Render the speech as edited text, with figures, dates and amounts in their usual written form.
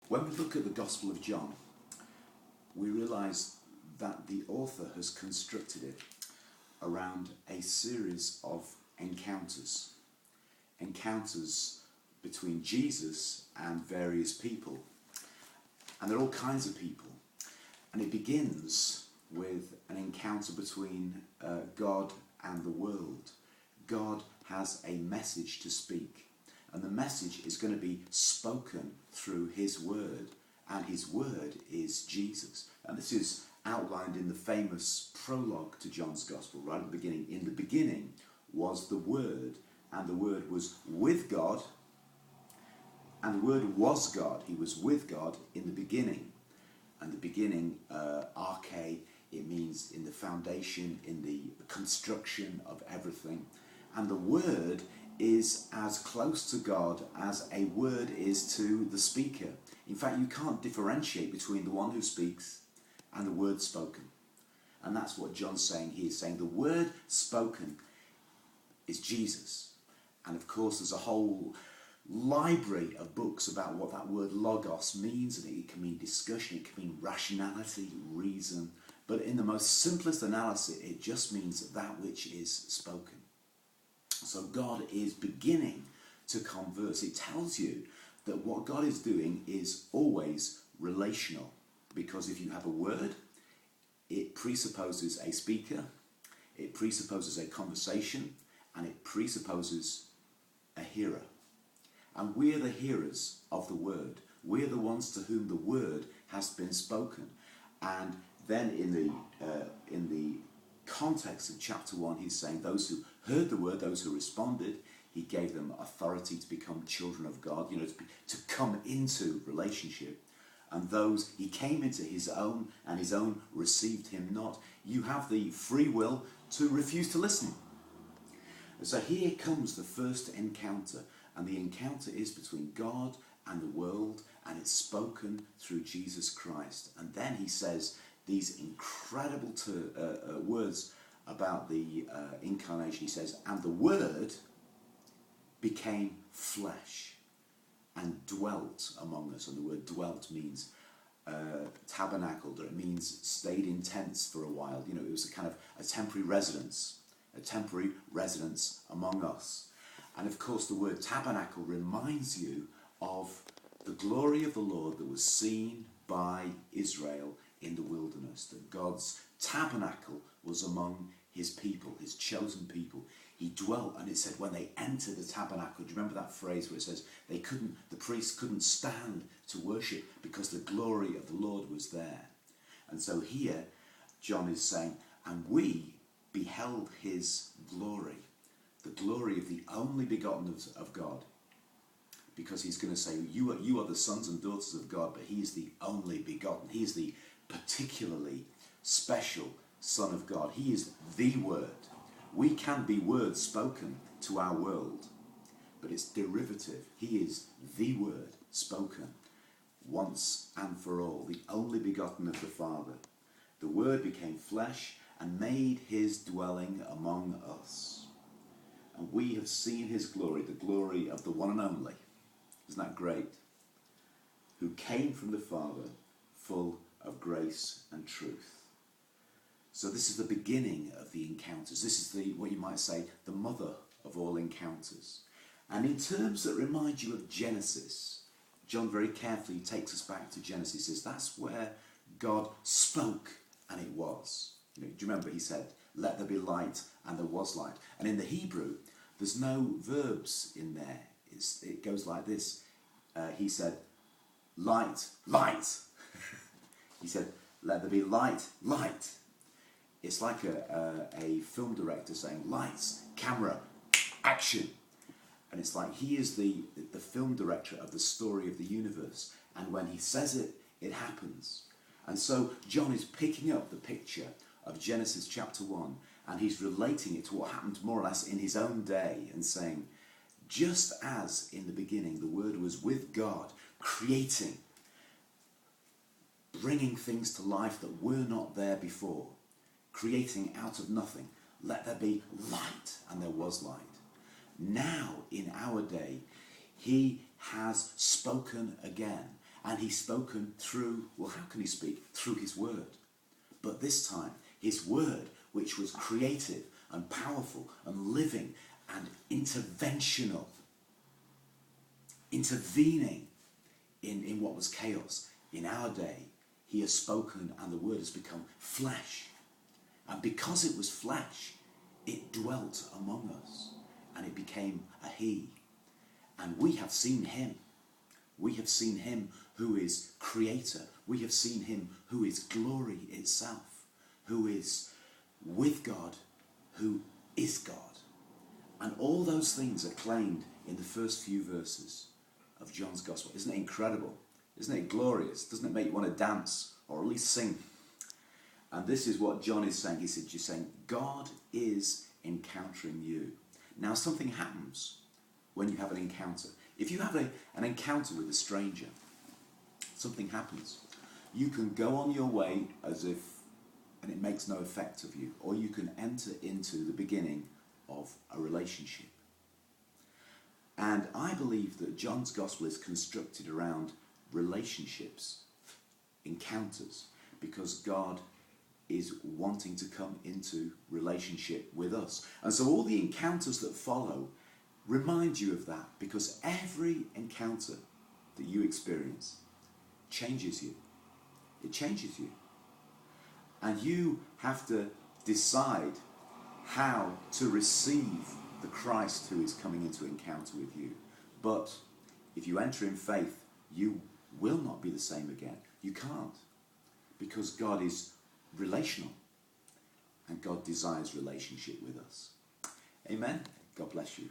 When we look at the Gospel of John, we realise that the author has constructed it around a series of encounters. Encounters between Jesus and various people. And there are all kinds of people. And it begins with an encounter between God and the world. God has a message to speak. And the message is going to be spoken through his word. And his word is Jesus. And this is outlined in the famous prologue to John's Gospel, right at the beginning. In the beginning was the Word, and the Word was with God, and the Word was God. He was with God in the beginning. And the beginning, arche, it means in the foundation, in the construction of everything. And the Word is as close to God as a word is to the speaker. In fact, you can't differentiate between the one who speaks and the word spoken. And that's what John's saying here. He's saying the word spoken is Jesus. And of course, there's a whole library of books about what that word logos means. And it can mean discussion, it can mean rationality, reason. But in the most simplest analysis, it just means that which is spoken. So God is beginning to converse. It tells you that what God is doing is always relational. Because if you have a word, it presupposes a speaker, it presupposes a conversation, and it presupposes a hearer. And we're the hearers of the word. We're the ones to whom the word has been spoken. And then in the context of chapter 1, he's saying those who heard the word, those who responded, he gave them authority to become children of God, to come into relationship. And those he came into his own, and his own received him not. You have the free will to refuse to listen. And so here comes the first encounter, and the encounter is between God and the world, and it's spoken through Jesus Christ. And then he says these incredible words about the incarnation. He says, and the Word became flesh and dwelt among us. And the word dwelt means tabernacled, or it means stayed in tents for a while. It was a kind of a temporary residence among us. And of course the word tabernacle reminds you of the glory of the Lord that was seen by Israel in the wilderness, that God's tabernacle was among his people, his chosen people. He dwelt, and it said when they entered the tabernacle, do you remember that phrase where it says the priests couldn't stand to worship because the glory of the Lord was there. And so here John is saying, and we beheld his glory, the glory of the only begotten of God. Because he's going to say, you are the sons and daughters of God, but he is the only begotten. He is the particularly special Son of God. He is the Word. We can be words spoken to our world, but it's derivative. He is the Word spoken once and for all, the only begotten of the Father. The Word became flesh and made his dwelling among us. And we have seen his glory, the glory of the one and only. Isn't that great? Who came from the Father, full of grace and truth. So this is the beginning of the encounters. This is what you might say, the mother of all encounters. And in terms that remind you of Genesis, John very carefully takes us back to Genesis. He says that's where God spoke and it was. Do you remember he said, let there be light, and there was light. And in the Hebrew, there's no verbs in there. It goes like this. He said, light, light. He said, let there be light, light. It's like a film director saying, lights, camera, action. And it's like he is the film director of the story of the universe. And when he says it, it happens. And so John is picking up the picture of Genesis chapter 1, and he's relating it to what happened more or less in his own day and saying, just as in the beginning the Word was with God, creating, bringing things to life that were not there before, creating out of nothing, let there be light, and there was light. Now, in our day, he has spoken again, And he's spoken through, well, how can he speak? Through his word. But this time, his word, which was creative and powerful and living and interventional, intervening in what was chaos. In our day, he has spoken and the word has become flesh. And because it was flesh, it dwelt among us and it became a he. And we have seen him. We have seen him who is creator. We have seen him who is glory itself, who is with God, who is God. And all those things are claimed in the first few verses of John's Gospel. Isn't it incredible? Isn't it glorious? Doesn't it make you want to dance or at least sing? And this is what John is saying. He said, you're saying, God is encountering you. Now something happens when you have an encounter. If you have an encounter with a stranger, something happens. You can go on your way as if, and it makes no effect of you, or you can enter into the beginning of a relationship. And I believe that John's Gospel is constructed around relationships, encounters, because God is wanting to come into relationship with us. And so all the encounters that follow remind you of that, because every encounter that you experience changes you. It changes you. And you have to decide how to receive the Christ who is coming into encounter with you. But if you enter in faith, you will not be the same again. You can't. Because God is relational. And God desires relationship with us. Amen. God bless you.